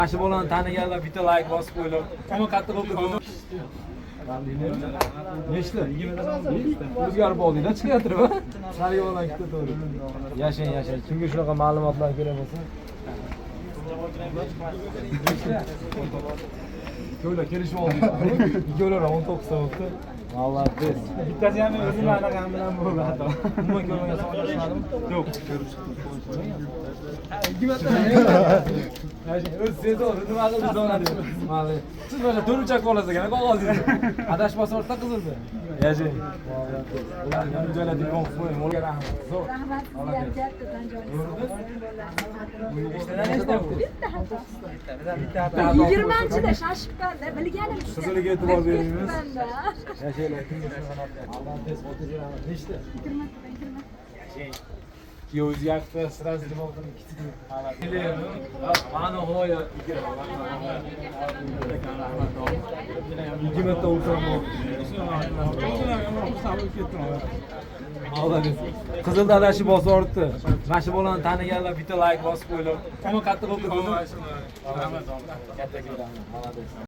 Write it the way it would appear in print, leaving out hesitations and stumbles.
Yaxshi bo'lani taniganlar bitta like bosib qo'yinglar. Ama qattiq o'qidi. Nechta? 20 o'zgarib oldinglar chiqyapti va sariy bilan ikkita to'g'ri. Yashang. Kimga shunaqa ma'lumotlar kerak bo'lsa? Ikkovlar kelishib oldinglar. Ikkovlar 19 ta bo'ldi. Молодец. Bittasi ham o'zim anaqam bilan bo'ldi hatto. Umuman ko'rmagan sog'inishmadimi? Yo'q. O'z sezon nima qildi zonadi. Mayli. Siz mana to'rtcha olasiz ekan, qog'ozingiz. Adashmasa ortda qizildi. Yashang. Ularni ham joylarga qo'yib qo'ying. O'lga rahmat. Zo'r. Rahmat sizga ham kattadan joy. 20-da shashibmanda bilganim shu. Qiziliga e'tibor beramiz. Yashanglar. Aldan tez fotografiya. Nechta? 20. Kuyovingiz yakta sразу nima qilib ketdi? Mana hoya 20 ta o'lsam Молодец. Qizilda adashib bosib ortdi. Mana shu bolani taniganlar bitta like bosib qo'yinglar. Ama qattiq o'qidi. Rahmat. Katta rahmat. Молодец.